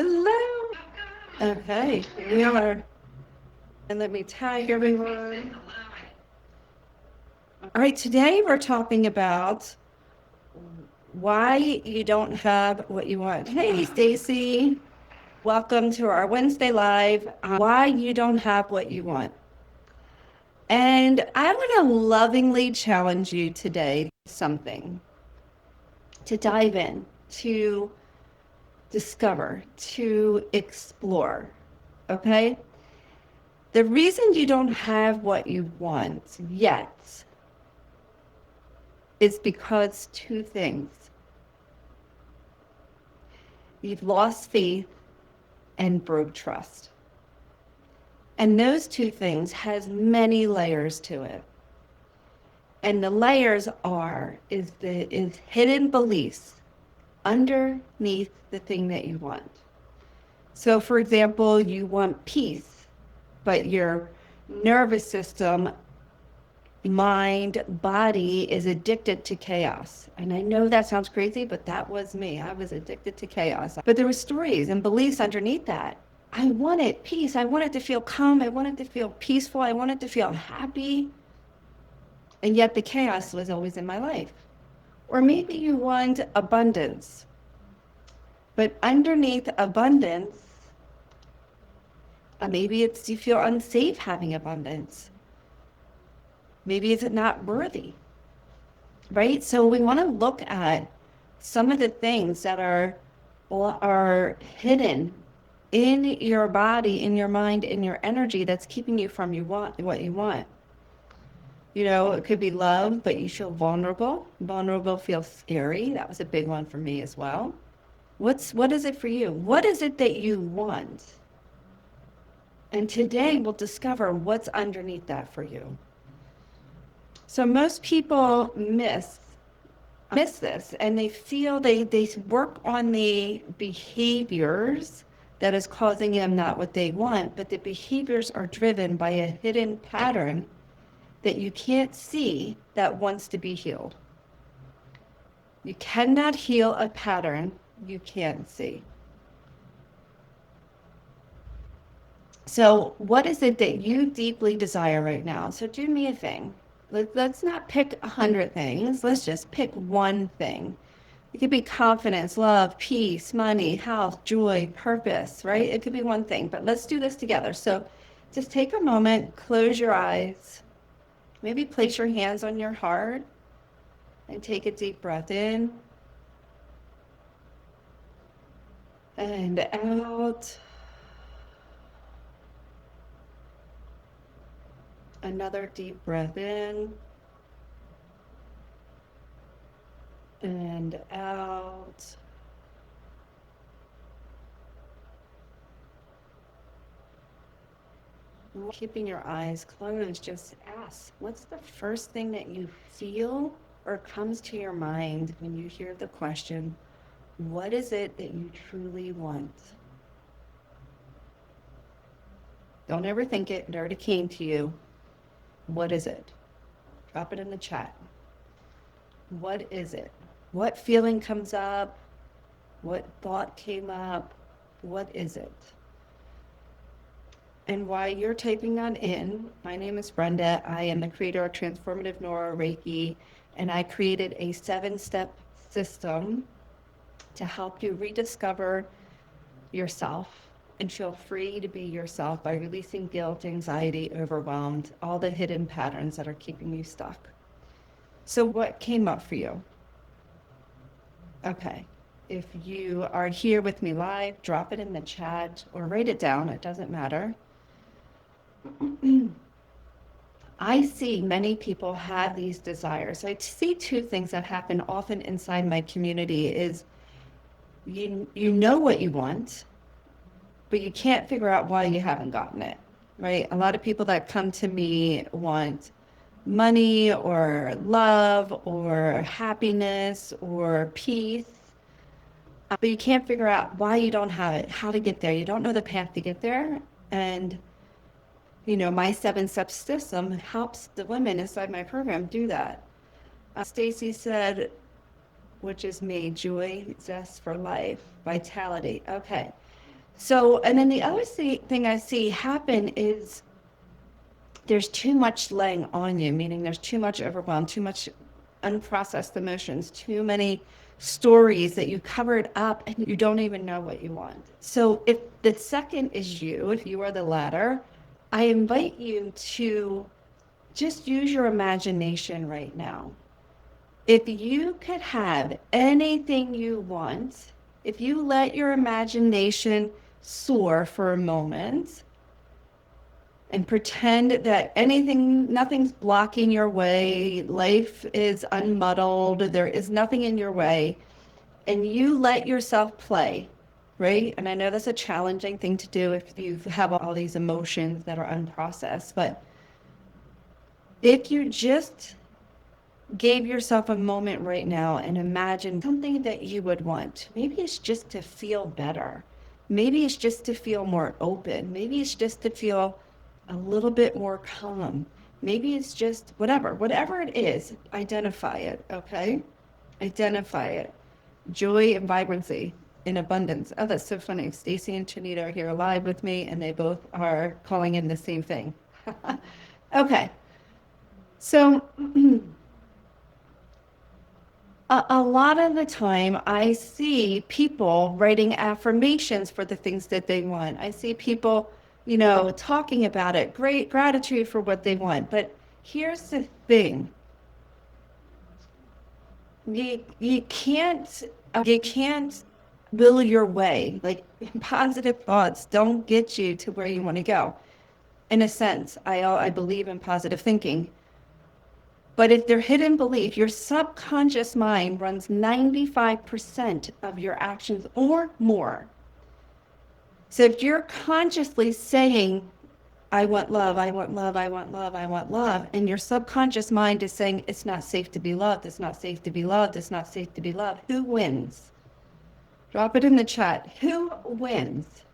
Hello. Okay, here we are. And let me tag everyone. All right, today we're talking about why you don't have what you want. Hey, Stacy. Welcome to our Wednesday Live on why you don't have what you want. And I want to lovingly challenge you today something to dive in, to discover, to explore. Okay? The reason you don't have what you want yet is because two things. You've lost faith and broke trust. And those two things has many layers to it. And the layers is hidden beliefs underneath the thing that you want. So for example, you want peace, but your nervous system, mind, body is addicted to chaos. And I know that sounds crazy, but that was me. I was addicted to chaos. But there were stories and beliefs underneath that. I wanted peace. I wanted to feel calm. I wanted to feel peaceful. I wanted to feel happy. And yet the chaos was always in my life. Or maybe you want abundance. But underneath abundance, maybe it's you feel unsafe having abundance. Maybe it's not worthy, right? So we want to look at some of the things that are hidden in your body, in your mind, in your energy that's keeping you from what you want. You know, it could be love, but you feel vulnerable. Vulnerable feels scary. That was a big one for me as well. What is it for you? What is it that you want? And today we'll discover what's underneath that for you. So most people miss this, and they feel they work on the behaviors that is causing them not what they want, but the behaviors are driven by a hidden pattern that you can't see that wants to be healed. You cannot heal a pattern you can't see. So what is it that you deeply desire right now? So do me a thing. Let's not pick 100 things. Let's just pick one thing. It could be confidence, love, peace, money, health, joy, purpose, right? It could be one thing, but let's do this together. So just take a moment, close your eyes, maybe place your hands on your heart and take a deep breath in and out. Another deep breath in and out. Keeping your eyes closed, just ask, what's the first thing that you feel or comes to your mind when you hear the question, what is it that you truly want? Don't ever think it already came to you. What is it? Drop it in the chat. What is it? What feeling comes up? What thought came up? What is it? And while you're typing that in, my name is Brenda. I am the creator of Transformative Neuro Reiki, and I created a 7-step system to help you rediscover yourself and feel free to be yourself by releasing guilt, anxiety, overwhelmed, all the hidden patterns that are keeping you stuck. So what came up for you? Okay. If you are here with me live, drop it in the chat or write it down. It doesn't matter. I see many people have these desires. I see two things that happen often inside my community is you know what you want, but you can't figure out why you haven't gotten it, right? A lot of people that come to me want money or love or happiness or peace, but you can't figure out why you don't have it, how to get there. You don't know the path to get there. And you know, my 7-step system helps the women inside my program do that. Stacy said, which is me, joy, zest for life, vitality. Okay. So, and then the other thing I see happen is there's too much laying on you, meaning there's too much overwhelm, too much unprocessed emotions, too many stories that you covered up and you don't even know what you want. So if the second is you, if you are the latter, I invite you to just use your imagination right now. If you could have anything you want, if you let your imagination soar for a moment, and pretend that nothing's blocking your way, life is unmuddled, there is nothing in your way, and you let yourself play, right? And I know that's a challenging thing to do if you have all these emotions that are unprocessed, but if you just gave yourself a moment right now and imagine something that you would want, maybe it's just to feel better. Maybe it's just to feel more open. Maybe it's just to feel a little bit more calm. Maybe it's just whatever it is, identify it, okay? Identify it. Joy and vibrancy in abundance. Oh, that's so funny. Stacy and Chanita are here live with me, and they both are calling in the same thing. Okay. So a lot of the time, I see people writing affirmations for the things that they want. I see people, talking about it, great gratitude for what they want. But here's the thing. You can't will your way. Like positive thoughts don't get you to where you want to go. In a sense, I believe in positive thinking. But if they're hidden belief, your subconscious mind runs 95% of your actions or more. So if you're consciously saying, I want love, I want love, I want love, I want love, and your subconscious mind is saying, it's not safe to be loved, it's not safe to be loved, it's not safe to be loved, who wins? Drop it in the chat. Who wins?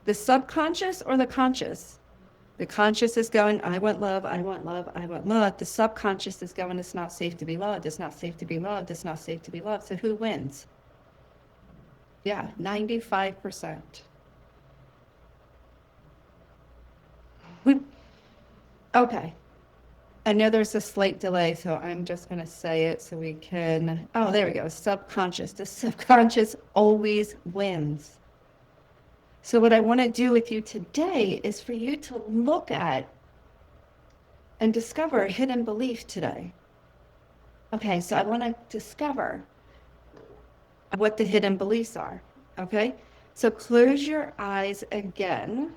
The subconscious or the conscious? The conscious is going, I want love, I want love, I want love. The subconscious is going, it's not safe to be loved, it's not safe to be loved, it's not safe to be loved. So who wins? Yeah, 95%. Okay. I know there's a slight delay, so I'm just going to say it so we can. Oh, there we go. Subconscious. The subconscious always wins. So what I want to do with you today is for you to look at and discover a hidden belief today. Okay, so I want to discover what the hidden beliefs are. Okay, so close your eyes again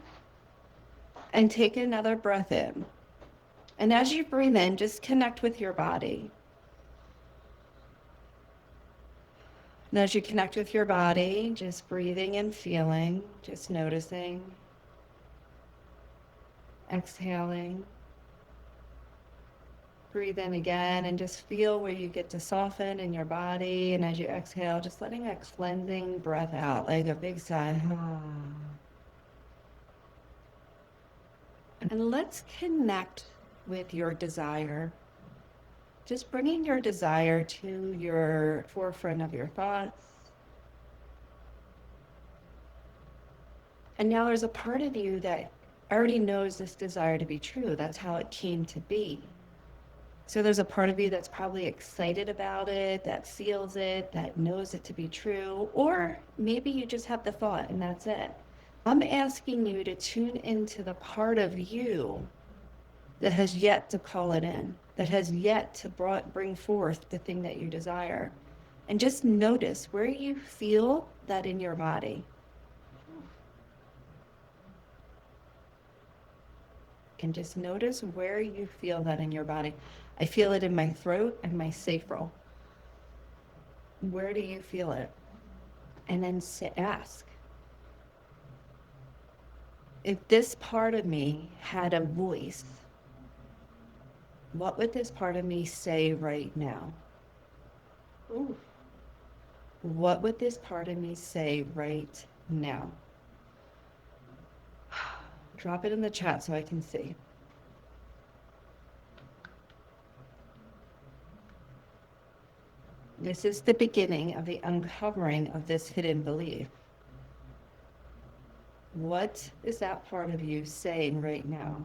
and take another breath in. And as you breathe in, just connect with your body. And as you connect with your body, just breathing and feeling, just noticing, exhaling. Breathe in again and just feel where you get to soften in your body. And as you exhale, just letting a cleansing breath out, like a big sigh. And let's connect with your desire. Just bringing your desire to your forefront of your thoughts. And now there's a part of you that already knows this desire to be true. That's how it came to be. So there's a part of you that's probably excited about it, that feels it, that knows it to be true, or maybe you just have the thought and that's it. I'm asking you to tune into the part of you that has yet to call it in, that has yet to bring forth the thing that you desire. And just notice where you feel that in your body. And just notice where you feel that in your body. I feel it in my throat and my sacral. Where do you feel it? And then ask, if this part of me had a voice, what would this part of me say right now? Ooh. What would this part of me say right now? Drop it in the chat so I can see. This is the beginning of the uncovering of this hidden belief. What is that part of you saying right now?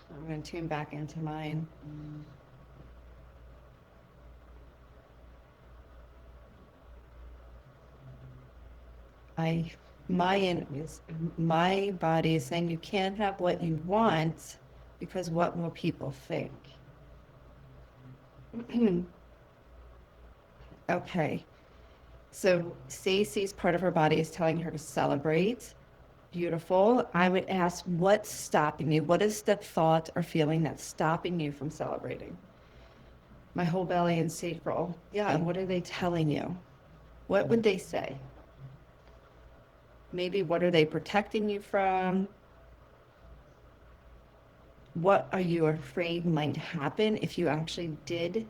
I'm going to tune back into mine. I, my body is saying you can't have what you want because what will people think? Okay. So Stacey's part of her body is telling her to celebrate. Beautiful. I would ask, what's stopping you? What is the thought or feeling that's stopping you from celebrating? My whole belly and sacral. Yeah, and what are they telling you? What would they say? Maybe what are they protecting you from? What are you afraid might happen if you actually did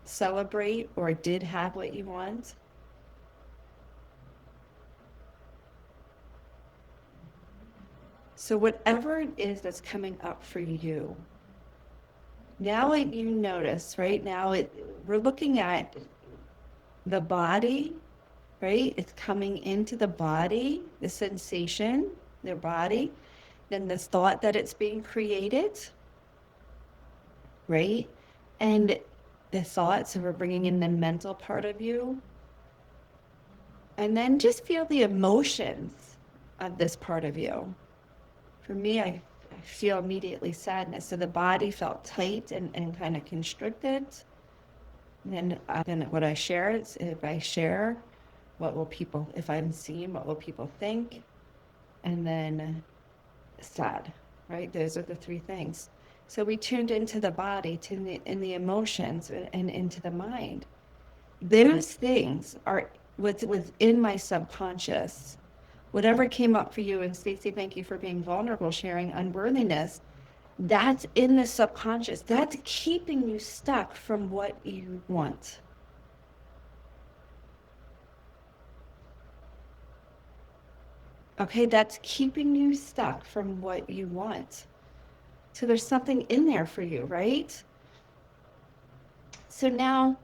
celebrate or did have what you want? So whatever it is that's coming up for you, now you notice, right? Now we're looking at the body, right? It's coming into the body, the sensation, their body, then this thought that it's being created, right? And the thoughts, so we're bringing in the mental part of you. And then just feel the emotions of this part of you. For me, I feel immediately sadness. So the body felt tight and kind of constricted. And then what I share is if I share, what will people, if I'm seen, what will people think? And then sad, right? Those are the three things. So we tuned into the body, in the emotions, and into the mind. Those things are within my subconscious. Whatever came up for you, and Stacey, thank you for being vulnerable, sharing unworthiness. That's in the subconscious. That's keeping you stuck from what you want. Okay, that's keeping you stuck from what you want. So there's something in there for you, right? So now,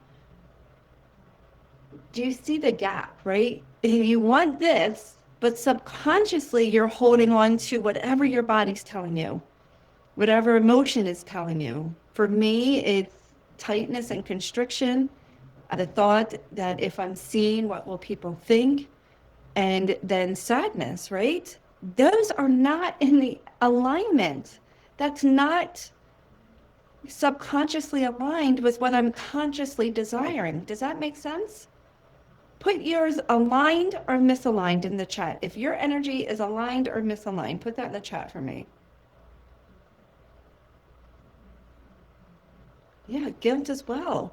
do you see the gap, right? You want this, but subconsciously you're holding on to whatever your body's telling you, whatever emotion is telling you. For me, it's tightness and constriction, the thought that if I'm seen, what will people think? And then sadness, right? Those are not in the alignment. That's not subconsciously aligned with what I'm consciously desiring. Does that make sense? Put yours aligned or misaligned in the chat. If your energy is aligned or misaligned, put that in the chat for me. Yeah, guilt as well.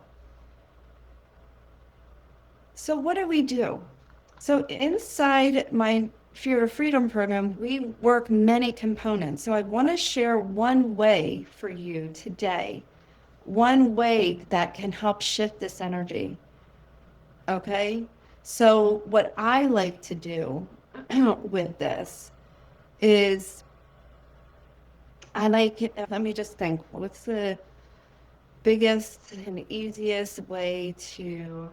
So what do we do? So inside my Fear of Freedom program, we work many components. So I want to share one way for you today, one way that can help shift this energy. Okay? So what I like to do with this is let me just think, what's the biggest and easiest way to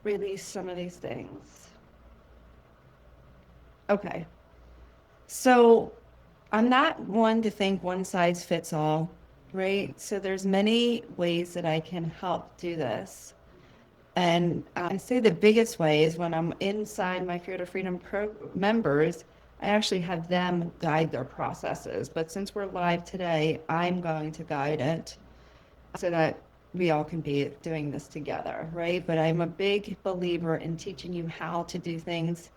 release some of these things? Okay. So I'm not one to think one size fits all, right? So there's many ways that I can help do this. And I say the biggest way is when I'm inside my Fear to Freedom members, I actually have them guide their processes. But since we're live today, I'm going to guide it so that we all can be doing this together, right? But I'm a big believer in teaching you how to do things,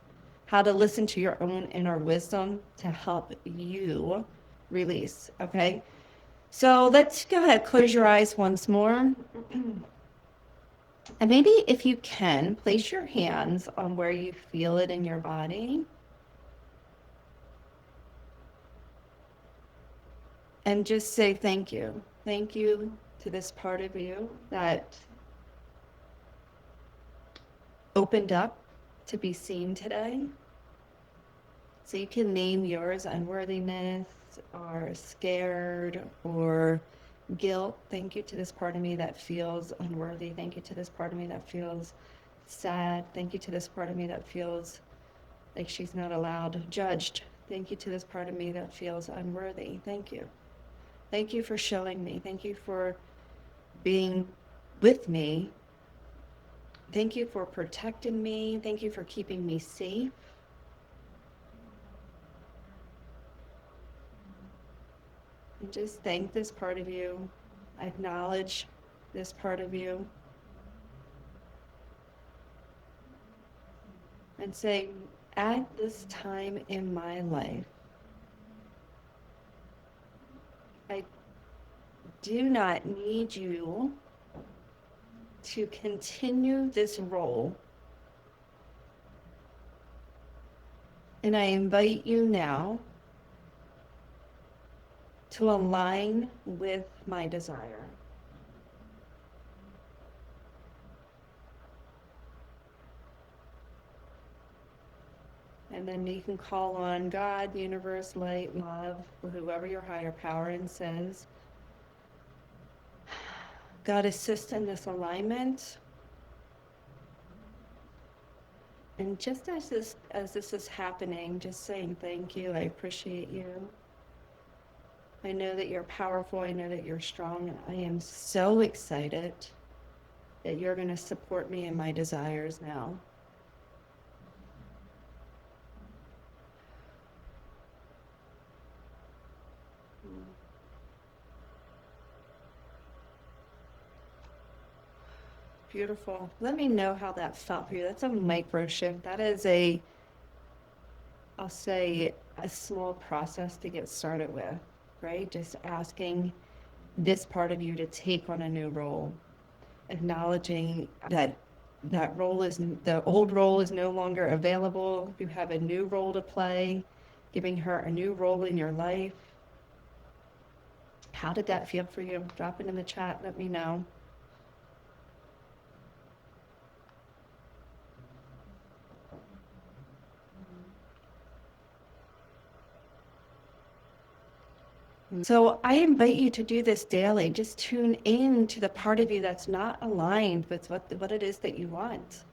how to listen to your own inner wisdom to help you release, okay? So let's go ahead, close your eyes once more. And maybe if you can, place your hands on where you feel it in your body. And just say thank you. Thank you to this part of you that opened up to be seen today. So you can name yours unworthiness or scared or guilt. Thank you to this part of me that feels unworthy. Thank you to this part of me that feels sad. Thank you to this part of me that feels like she's not allowed. Judged. Thank you to this part of me that feels unworthy. Thank you. Thank you for showing me. Thank you for being with me. Thank you for protecting me. Thank you for keeping me safe. And just thank this part of you. Acknowledge this part of you. And say, at this time in my life, I do not need you to continue this role. And I invite you now to align with my desire. And then you can call on God, universe, light, love, or whoever your higher power and says, God, assist in this alignment. And just as this is happening, just saying thank you, I appreciate you. I know that you're powerful, I know that you're strong, and I am so excited that you're going to support me in my desires now. Beautiful. Let me know how that felt for you. That's a micro shift. That is I'll say, a small process to get started with, right? Just asking this part of you to take on a new role, acknowledging that the old role is no longer available. You have a new role to play, giving her a new role in your life. How did that feel for you? Drop it in the chat. Let me know. So I invite you to do this daily. Just tune in to the part of you that's not aligned with what it is that you want.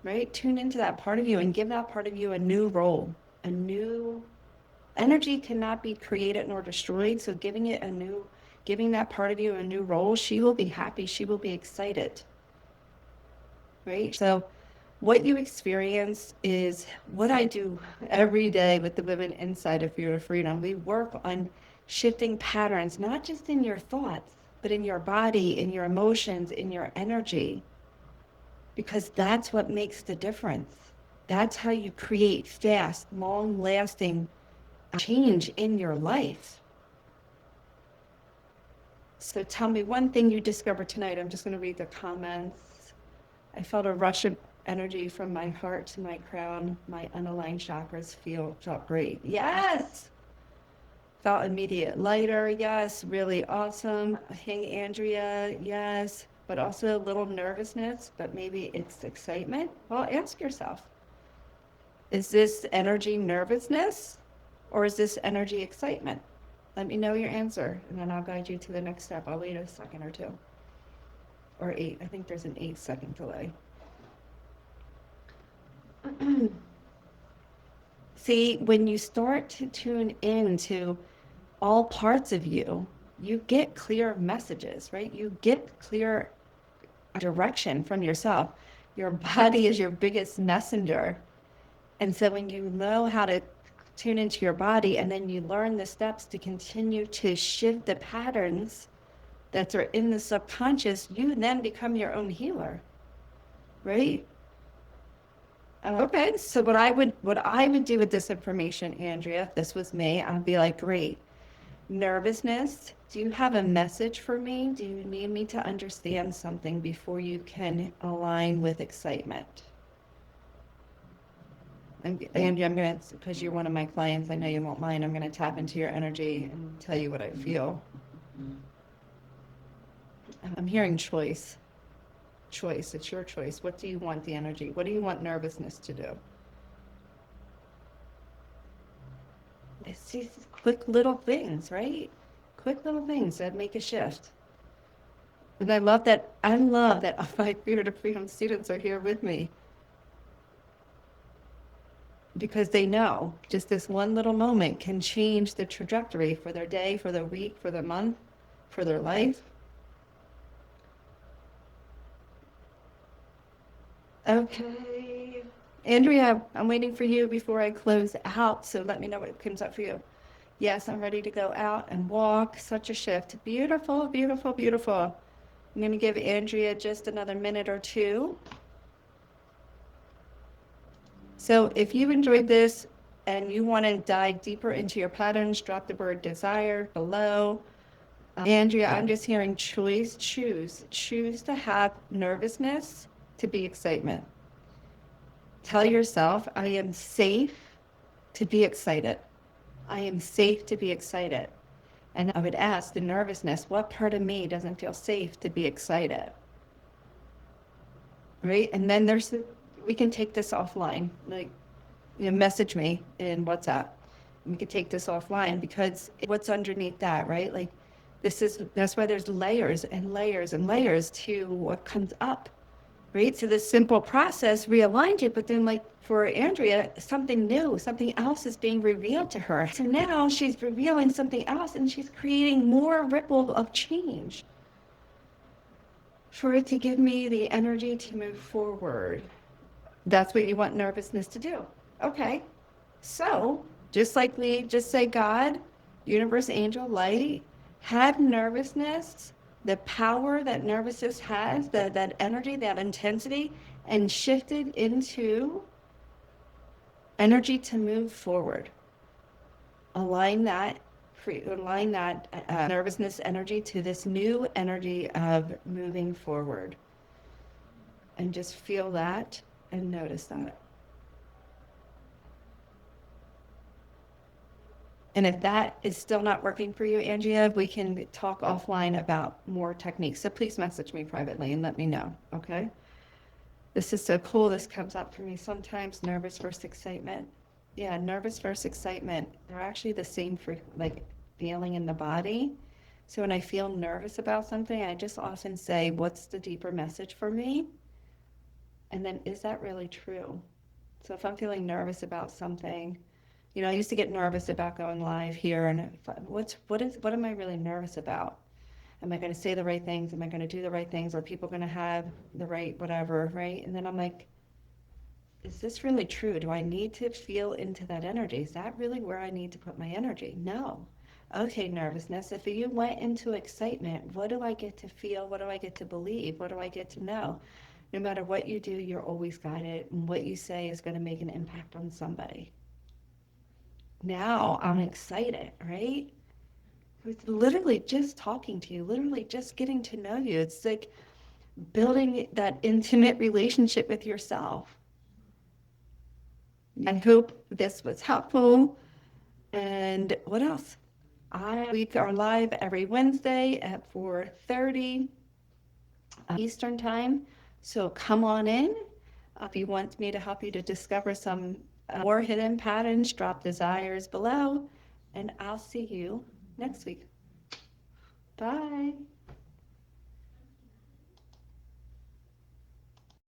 Right? Tune into that part of you and give that part of you a new role. A new energy cannot be created nor destroyed. So giving that part of you a new role, she will be happy. She will be excited. Right? So what you experience is what I do every day with the women inside of Fear to Freedom. We work on shifting patterns, not just in your thoughts, but in your body, in your emotions, in your energy, because that's what makes the difference. That's how you create fast, long-lasting change in your life. So tell me one thing you discovered tonight. I'm just going to read the comments. I felt a rush of energy from my heart to my crown. My unaligned chakras felt great. Yes. Felt immediate lighter. Yes. Really awesome. Hey, Andrea. Yes. But also a little nervousness, but maybe it's excitement. Well, ask yourself, is this energy nervousness or is this energy excitement? Let me know your answer and then I'll guide you to the next step. I'll wait a second or two. Or 8. I think there's an 8-second delay. See, when you start to tune into all parts of you, you get clear messages, right? You get clear direction from yourself. Your body is your biggest messenger. And so when you know how to tune into your body and then you learn the steps to continue to shift the patterns that are in the subconscious, you then become your own healer, right? Okay, so what I would do with this information, Andrea, if this was me, I'd be like, great. Nervousness, do you have a message for me? Do you need me to understand something before you can align with excitement? Andrea, I'm going to, because you're one of my clients, I know you won't mind, I'm going to tap into your energy and tell you what I feel. I'm hearing choice. Choice, it's your choice. What do you want the energy? What do you want nervousness to do? It's these quick little things, right? Quick little things that make a shift. And I love that all my Fear to Freedom students are here with me because they know just this one little moment can change the trajectory for their day, for their week, for their month, for their life. Okay. Andrea, I'm waiting for you before I close out, so let me know what comes up for you. Yes, I'm ready to go out and walk. Such a shift. Beautiful, beautiful, beautiful. I'm going to give Andrea just another minute or two. So if you enjoyed this and you want to dive deeper into your patterns, drop the word desire below. Andrea, I'm just hearing choose, choose to have nervousness to be excitement. Tell yourself, I am safe to be excited. I am safe to be excited. And I would ask the nervousness, what part of me doesn't feel safe to be excited? Right? And then we can take this offline. Like, message me in WhatsApp. We could take this offline because what's underneath that, right? Like, that's why there's layers and layers and layers to what comes up, right? So this simple process realigned it, but then like for Andrea, something new, something else is being revealed to her. So now she's revealing something else and she's creating more ripple of change for it to give me the energy to move forward. That's what you want nervousness to do. Okay. So just like we just say, God, universe, angel, light, had nervousness, the power that nervousness has, that energy, that intensity, and shifted into energy to move forward. Align that, align that nervousness energy to this new energy of moving forward. And just feel that and notice that. And if that is still not working for you, Andrea, we can talk offline about more techniques. So please message me privately and let me know, okay? This is so cool. This comes up for me sometimes, nervous versus excitement. Yeah, nervous versus excitement. They're actually the same for like feeling in the body. So when I feel nervous about something, I just often say, what's the deeper message for me? And then, is that really true? So if I'm feeling nervous about something, I used to get nervous about going live here, and what am I really nervous about? Am I going to say the right things? Am I going to do the right things? Are people going to have the right whatever, right? And then I'm like, is this really true? Do I need to feel into that energy? Is that really where I need to put my energy? No. Okay, nervousness. If you went into excitement, what do I get to feel? What do I get to believe? What do I get to know? No matter what you do, you're always guided, and what you say is going to make an impact on somebody. Now I'm excited, right? It's literally just talking to you, literally just getting to know you. It's like building that intimate relationship with yourself. I hope this was helpful. And what else? We are live every Wednesday at 4:30 Eastern Time. So come on in. If you want me to help you to discover some more hidden patterns, drop desires below. And I'll see you next week. Bye.